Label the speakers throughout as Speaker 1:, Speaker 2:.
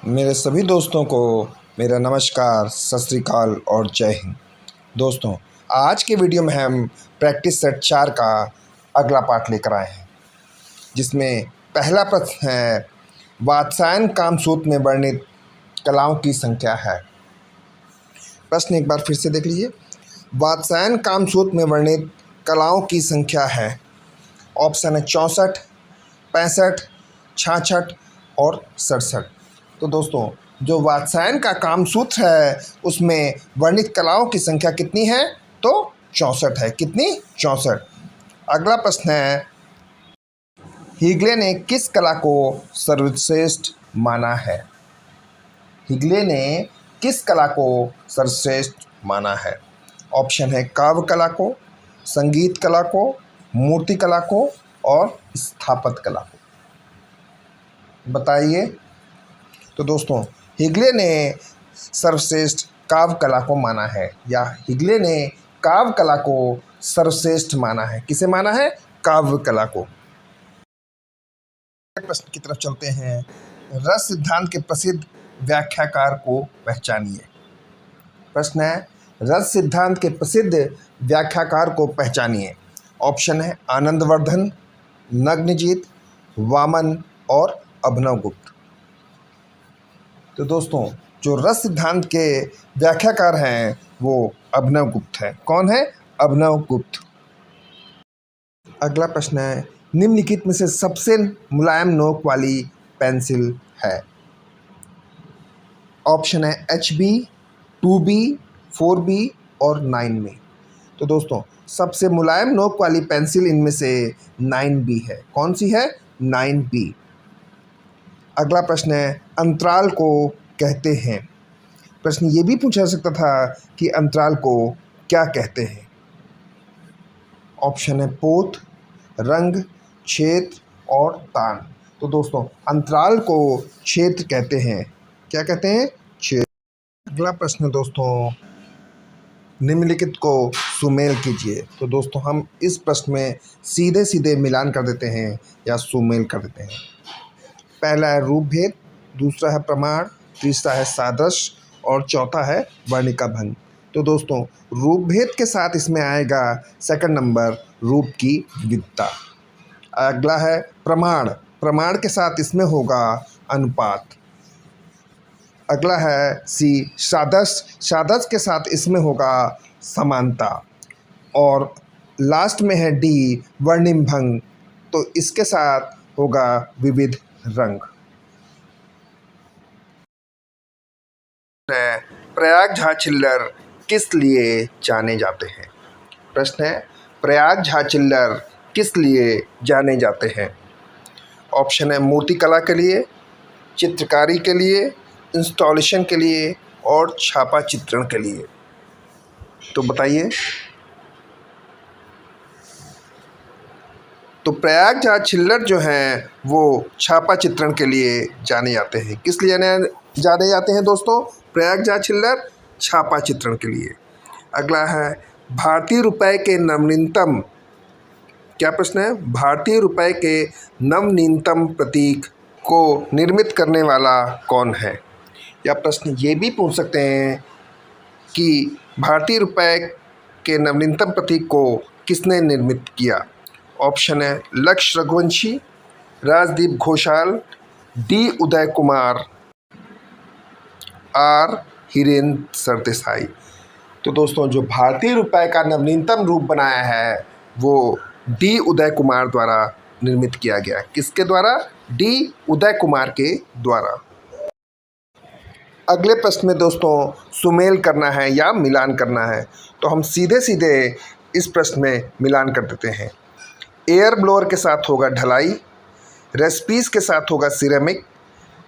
Speaker 1: मेरे सभी दोस्तों को मेरा नमस्कार, सत श्री अकाल और जय हिंद। दोस्तों, आज के वीडियो में हम प्रैक्टिस सेट 4 का अगला पाठ लेकर आए हैं, जिसमें पहला प्रश्न है, वात्स्यायन कामसूत्र में वर्णित कलाओं की संख्या है। प्रश्न एक बार फिर से देख लीजिए। वात्स्यायन कामसूत्र में वर्णित कलाओं की संख्या है। ऑप्शन है 64, 65, 66 और 67। तो दोस्तों, जो वात्स्यायन का कामसूत्र है उसमें वर्णित कलाओं की संख्या कितनी है? तो 64 है। कितनी? 64। अगला प्रश्न है, हीगले ने किस कला को सर्वश्रेष्ठ माना है? हीगले ने किस कला को सर्वश्रेष्ठ माना है? ऑप्शन है काव्य कला को, संगीत कला को, मूर्ति कला को और स्थापत्य कला को। बताइए। तो दोस्तों, हीगले ने सर्वश्रेष्ठ काव्य कला को माना है, या हीगले ने काव्य कला को सर्वश्रेष्ठ माना है। किसे माना है? काव्य कला को। प्रश्न की तरफ चलते हैं। रस सिद्धांत के प्रसिद्ध व्याख्याकार को पहचानिए। प्रश्न है, रस सिद्धांत के प्रसिद्ध व्याख्याकार को पहचानिए। ऑप्शन है आनंदवर्धन, नग्नजीत, वामन और अभिनवगुप्त। तो दोस्तों, जो रस सिद्धांत के व्याख्याकार हैं वो अभिनवगुप्त है। कौन है? अभिनवगुप्त। अगला प्रश्न है, निम्नलिखित में से सबसे मुलायम नोक वाली पेंसिल है? ऑप्शन है HB, 2B, 4B और 9B। तो दोस्तों, सबसे मुलायम नोक वाली पेंसिल इनमें से 9B है। कौन सी है? 9B। अगला प्रश्न है, अंतराल को कहते हैं। प्रश्न ये भी पूछा जा सकता था कि अंतराल को क्या कहते हैं? ऑप्शन है पोत, रंग, क्षेत्र और तान। तो दोस्तों, अंतराल को क्षेत्र कहते हैं। क्या कहते हैं? क्षेत्र। अगला प्रश्न दोस्तों, निम्नलिखित को सुमेल कीजिए। तो दोस्तों, हम इस प्रश्न में सीधे सीधे मिलान कर देते हैं या सुमेल कर देते हैं। पहला है रूप भेद, दूसरा है प्रमाण, तीसरा है सादृश्य और चौथा है वर्णिका भंग। तो दोस्तों, रूप भेद के साथ इसमें आएगा सेकंड नंबर रूप की विविधता। अगला है प्रमाण, प्रमाण के साथ इसमें होगा अनुपात। अगला है सी सादृश्य, सादृश्य के साथ इसमें होगा समानता। और लास्ट में है डी वर्णिम भंग, तो इसके साथ होगा विविध रंग। प्रयाग झा चिल्लर किस लिए जाने जाते हैं? प्रश्न है, प्रयाग झा चिल्लर किस लिए जाने जाते हैं? ऑप्शन है मूर्ति कला के लिए, चित्रकारी के लिए, इंस्टॉलेशन के लिए और छापा चित्रण के लिए। तो बताइए। तो प्रयाग झा चिल्लर जो हैं वो छापा चित्रण के लिए जाने जाते हैं। किस लिए जाने जाते हैं दोस्तों? प्रयाग झा चिल्लर छापा चित्रण के लिए। अगला है, भारतीय रुपए के नवनीतम, क्या प्रश्न है? भारतीय रुपए के नवनीतम प्रतीक को निर्मित करने वाला कौन है? या प्रश्न ये भी पूछ सकते हैं कि भारतीय रुपए के नवनीतम प्रतीक को किसने निर्मित किया? ऑप्शन है लक्ष्य रघुवंशी, राजदीप घोषाल, डी उदय कुमार, आर हिरेंद्र सरदेसाई। तो दोस्तों, जो भारतीय रुपए का नवीनतम रूप बनाया है वो डी उदय कुमार द्वारा निर्मित किया गया। किसके द्वारा? डी उदय कुमार के द्वारा। अगले प्रश्न में दोस्तों सुमेल करना है या मिलान करना है, तो हम सीधे सीधे इस प्रश्न में मिलान कर देते हैं। एयर ब्लोअर के साथ होगा ढलाई, रेसिपीज के साथ होगा सिरेमिक,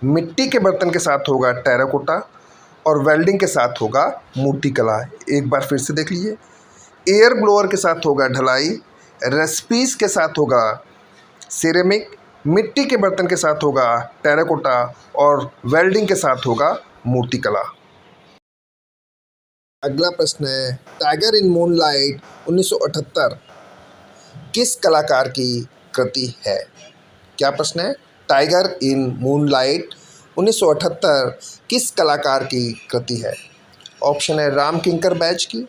Speaker 1: मिट्टी के बर्तन के साथ होगा टेराकोटा और वेल्डिंग के साथ होगा मूर्तिकला। एक बार फिर से देख लीजिए। एयर ब्लोअर के साथ होगा ढलाई, रेसिपीज के साथ होगा सिरेमिक, मिट्टी के बर्तन के साथ होगा टेराकोटा और वेल्डिंग के साथ होगा मूर्तिकला। अगला प्रश्न है, टाइगर इन मूनलाइट 1978 किस कलाकार की कृति है? क्या प्रश्न है? टाइगर इन मूनलाइट 1978 किस कलाकार की कृति है? ऑप्शन है राम किंकर बैज की,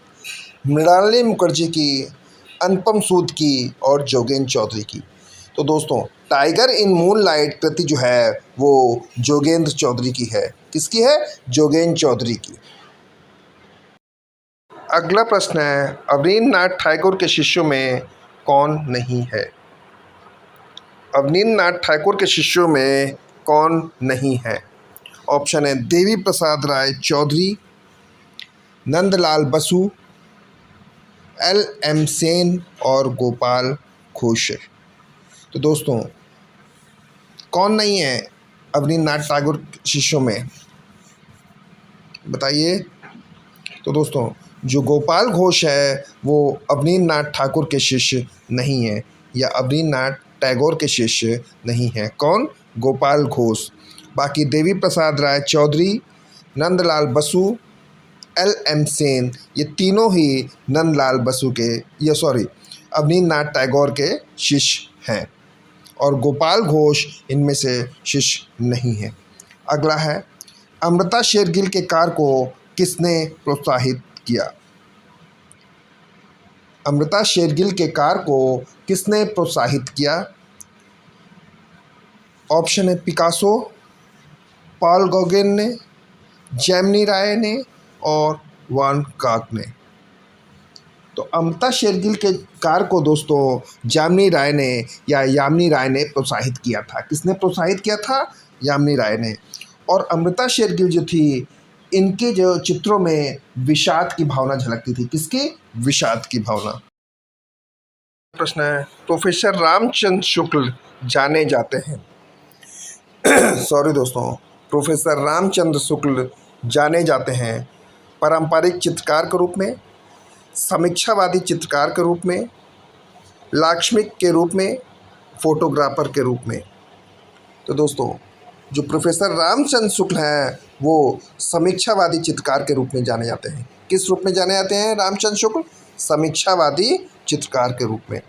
Speaker 1: मृणालिनी मुखर्जी की, अनुपम सूद की और जोगेंद्र चौधरी की। तो दोस्तों, टाइगर इन मूनलाइट कृति जो है वो जोगेंद्र चौधरी की है। किसकी है? जोगेंद्र चौधरी की। अगला प्रश्न है, अवनींद्रनाथ टैगोर के शिष्यों में कौन नहीं है? अवनींद्रनाथ टैगोर के शिष्यों में कौन नहीं है? ऑप्शन है देवी प्रसाद राय चौधरी, नंदलाल बसु, LM सेन और गोपाल घोष। तो दोस्तों, कौन नहीं है अवनींद्रनाथ टैगोर शिष्यों में? बताइए। तो दोस्तों, जो गोपाल घोष है वो अवनींद्रनाथ ठाकुर के शिष्य नहीं है, या अवनींद्रनाथ टैगोर के शिष्य नहीं है। कौन? गोपाल घोष। बाकी देवी प्रसाद राय चौधरी, नंदलाल बसु, LM सेन, ये तीनों ही नंदलाल बसु के, ये सॉरी, अवनींद्रनाथ टैगोर के शिष्य हैं, और गोपाल घोष इनमें से शिष्य नहीं है। अगला है, अमृता शेरगिल के कार्य को किसने प्रोत्साहित किया? अमृता शेरगिल के कार्य को किसने प्रोत्साहित किया? ऑप्शन है पिकासो, पॉल गॉगेन ने, जेमिनी राय ने और वान गॉग ने। तो अमृता शेरगिल के कार्य को दोस्तों जेमिनी राय ने या यामिनी राय ने प्रोत्साहित किया था। किसने प्रोत्साहित किया था? यामिनी राय ने। और अमृता शेरगिल जो थी, इनके जो चित्रों में विषाद की भावना झलकती थी। किसकी? विषाद की भावना। प्रश्न है, प्रोफेसर रामचंद्र शुक्ल जाने जाते हैं सॉरी दोस्तों, प्रोफेसर रामचंद्र शुक्ल जाने जाते हैं पारंपरिक चित्रकार के रूप में, समीक्षावादी चित्रकार के रूप में, लाक्षणिक के रूप में, फोटोग्राफर के रूप में। तो दोस्तों, जो प्रोफेसर रामचंद्र शुक्ल हैं वो समीक्षावादी चित्रकार के रूप में जाने जाते हैं। किस रूप में जाने जाते हैं रामचंद्र शुक्ल? समीक्षावादी चित्रकार के रूप में।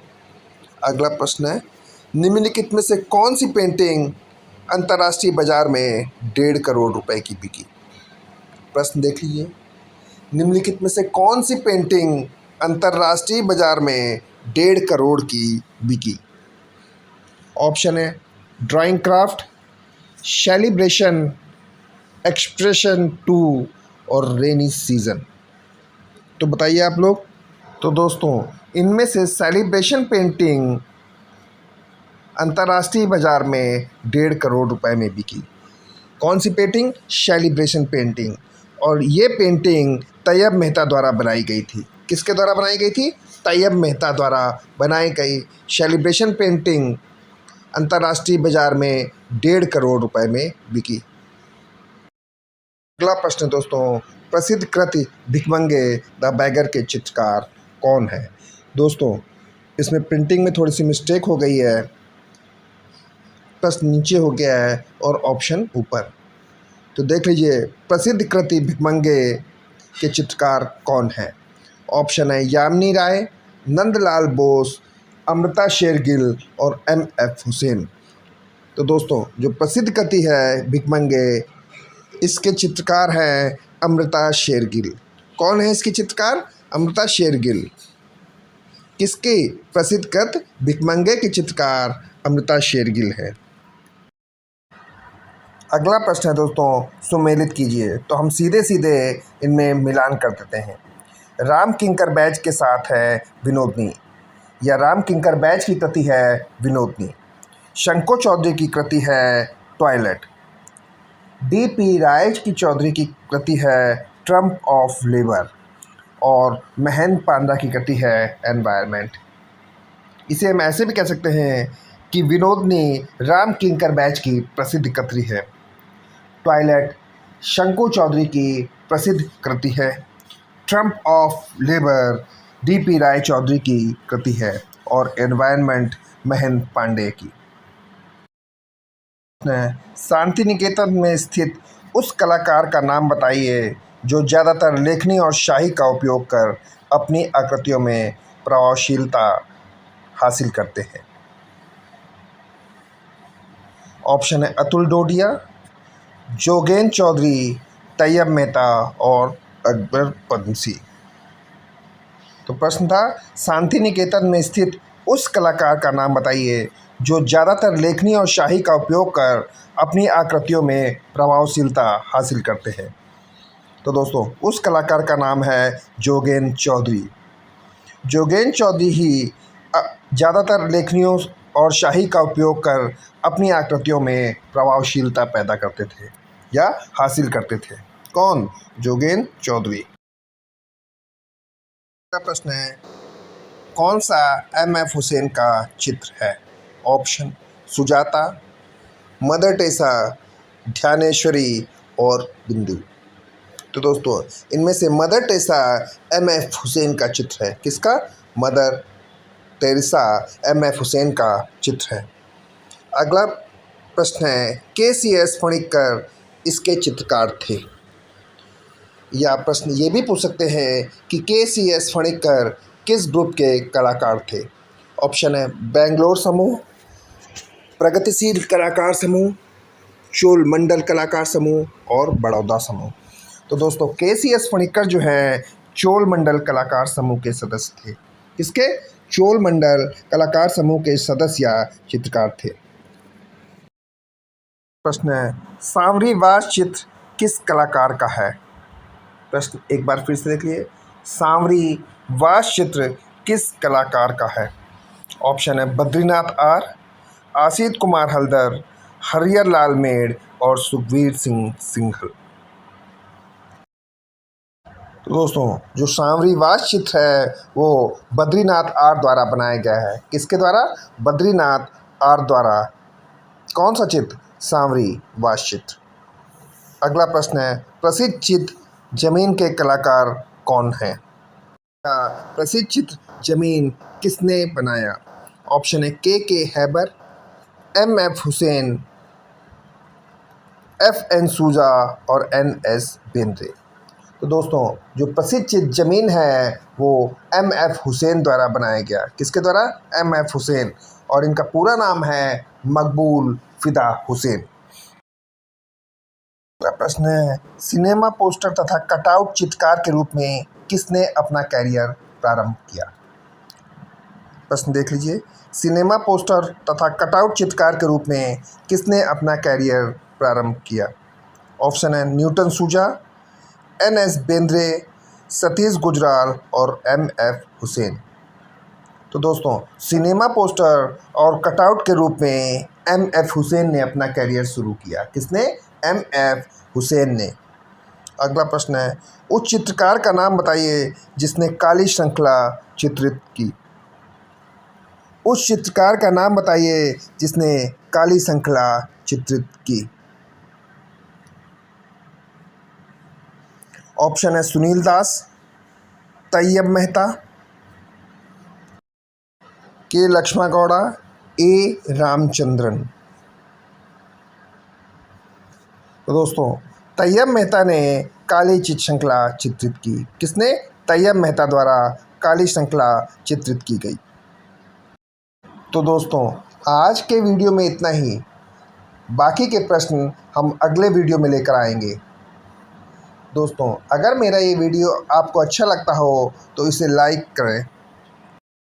Speaker 1: अगला प्रश्न है, निम्नलिखित में से कौन सी पेंटिंग अंतर्राष्ट्रीय बाजार में 1.5 करोड़ रुपए की बिकी? प्रश्न देख लीजिए, निम्नलिखित में से कौन सी पेंटिंग अंतर्राष्ट्रीय बाजार में 1.5 करोड़ की बिकी? ऑप्शन है ड्राइंग क्राफ्ट, सेलिब्रेशन, एक्सप्रेशन 2 और रेनी सीजन। तो बताइए आप लोग। तो दोस्तों, इनमें से सेलिब्रेशन पेंटिंग अंतर्राष्ट्रीय बाजार में 1.5 करोड़ रुपए में बिकी। कौन सी पेंटिंग? Celebration painting. और ये पेंटिंग तैयब मेहता द्वारा बनाई गई थी। किसके द्वारा बनाई गई थी? तैयब मेहता द्वारा बनाई गई सेलिब्रेशन पेंटिंग अंतर्राष्ट्रीय बाजार में 1.5 करोड़ रुपए में बिकी। अगला प्रश्न दोस्तों, प्रसिद्ध कृति भिखमंगे द बैगर के चित्रकार कौन है? दोस्तों, इसमें प्रिंटिंग में थोड़ी सी मिस्टेक हो गई है, प्रश्न नीचे हो गया है और ऑप्शन ऊपर। तो देख लीजिए, प्रसिद्ध कृति भिखमंगे के चित्रकार कौन है? ऑप्शन है यामिनी राय, नंदलाल बोस, अमृता शेरगिल और MF हुसैन। तो दोस्तों, जो प्रसिद्ध कृति है भिखमंगे, इसके चित्रकार हैं अमृता शेरगिल। कौन है इसकी चित्रकार? अमृता शेरगिल। किसकी? प्रसिद्ध कृत भिखमंगे की चित्रकार अमृता शेरगिल है। अगला प्रश्न है दोस्तों, सुमेलित कीजिए। तो हम सीधे सीधे इनमें मिलान कर देते हैं। राम किंकर बैज के साथ है विनोदनी, या राम किंकर बैज की कृति है विनोदनी। शंको चौधरी की कृति है टॉयलेट। DP राय की चौधरी की कृति है ट्रम्प ऑफ लेबर। और महेंद्र पांडा की कृति है एनवायरनमेंट। इसे हम ऐसे भी कह सकते हैं कि विनोदनी राम किंकर बैज की प्रसिद्ध कृति है, टॉयलेट शंको चौधरी की प्रसिद्ध कृति है, ट्रम्प ऑफ लेबर DP राय चौधरी की कृति है और एनवायरनमेंट महेंद्र पांडे की। शांति निकेतन में स्थित उस कलाकार का नाम बताइए जो ज़्यादातर लेखनी और शाही का उपयोग कर अपनी आकृतियों में प्रभावशीलता हासिल करते हैं। ऑप्शन है अतुल डोडिया, जोगेन चौधरी, तैयब मेहता और अकबर पदमसी। तो प्रश्न था, शांति निकेतन में स्थित उस कलाकार का नाम बताइए जो ज़्यादातर लेखनी और शाही का उपयोग कर अपनी आकृतियों में प्रभावशीलता हासिल करते हैं। तो दोस्तों, उस कलाकार का नाम है जोगेन चौधरी। जोगेन चौधरी ही ज़्यादातर लेखनियों और शाही का उपयोग कर अपनी आकृतियों में प्रभावशीलता पैदा करते थे या हासिल करते थे। कौन? जोगेन चौधरी। प्रश्न है, कौन सा M.F. हुसैन का चित्र है? ऑप्शन: सुजाता, मदर टेरेसा, ध्यानेश्वरी और बिंदु। तो दोस्तों, इनमें से मदर टेरेसा M.F. हुसैन का चित्र है। किसका? Mother Teresa M.F. हुसैन का चित्र है। अगला प्रश्न है, KCS फणिक्कर इसके चित्रकार थे। या प्रश्न ये भी पूछ सकते हैं कि KCS फणिक्कर किस ग्रुप के कलाकार थे? ऑप्शन है बेंगलोर समूह, प्रगतिशील कलाकार समूह, चोल मंडल कलाकार समूह और बड़ौदा समूह। तो दोस्तों, KCS फणिक्कर जो है चोल मंडल कलाकार समूह के सदस्य थे। किसके? चोल मंडल कलाकार समूह के सदस्य या चित्रकार थे। प्रश्न है, सांवरी वास चित्र किस कलाकार का है? प्रश्न एक बार फिर से देखिए, सांवरी वास चित्र किस कलाकार का है? ऑप्शन है बद्रीनाथ आर, आसित कुमार हलदर, हरिहर लाल मेड़ और सुखवीर सिंह सिंघल। तो दोस्तों, जो सांवरी वास चित्र है वो बद्रीनाथ आर द्वारा बनाया गया है। किसके द्वारा? बद्रीनाथ आर द्वारा। कौन सा चित्र? सांवरी वास चित्र। अगला प्रश्न है, प्रसिद्ध चित्र जमीन के कलाकार कौन हैं? प्रसिद्ध चित्र जमीन किसने बनाया? ऑप्शन है के हैबर, M.F. हुसैन, F.N. सूजा और N.S. बेंद्रे। तो दोस्तों, जो प्रसिद्ध चित्र जमीन है वो M.F. हुसैन द्वारा बनाया गया। किसके द्वारा? M.F. हुसैन। और इनका पूरा नाम है मकबूल फिदा हुसैन। प्रश्न है, सिनेमा पोस्टर तथा कटआउट चित्रकार के रूप में किसने अपना कैरियर प्रारंभ किया? प्रश्न देख लीजिए, सिनेमा पोस्टर तथा कटआउट चित्रकार के रूप में किसने अपना कैरियर प्रारंभ किया? ऑप्शन है न्यूटन सूजा, N.S. बेंद्रे, सतीश गुजराल और M.F. हुसैन। तो दोस्तों, सिनेमा पोस्टर और कटआउट के रूप में M.F. हुसैन ने अपना कैरियर शुरू किया। किसने? M.F. हुसैन ने। अगला प्रश्न है, उस चित्रकार का नाम बताइए जिसने काली श्रृंखला चित्रित की। उस चित्रकार का नाम बताइए जिसने काली श्रृंखला चित्रित की। ऑप्शन है सुनील दास, तैयब मेहता, के लक्ष्मण गौड़ा, ए रामचंद्रन। तो दोस्तों, तैयब मेहता ने काली चित्र श्रृंखला चित्रित की। किसने? तैयब मेहता द्वारा काली श्रृंखला चित्रित की गई। तो दोस्तों, आज के वीडियो में इतना ही। बाकी के प्रश्न हम अगले वीडियो में लेकर आएंगे। दोस्तों, अगर मेरा ये वीडियो आपको अच्छा लगता हो तो इसे लाइक करें,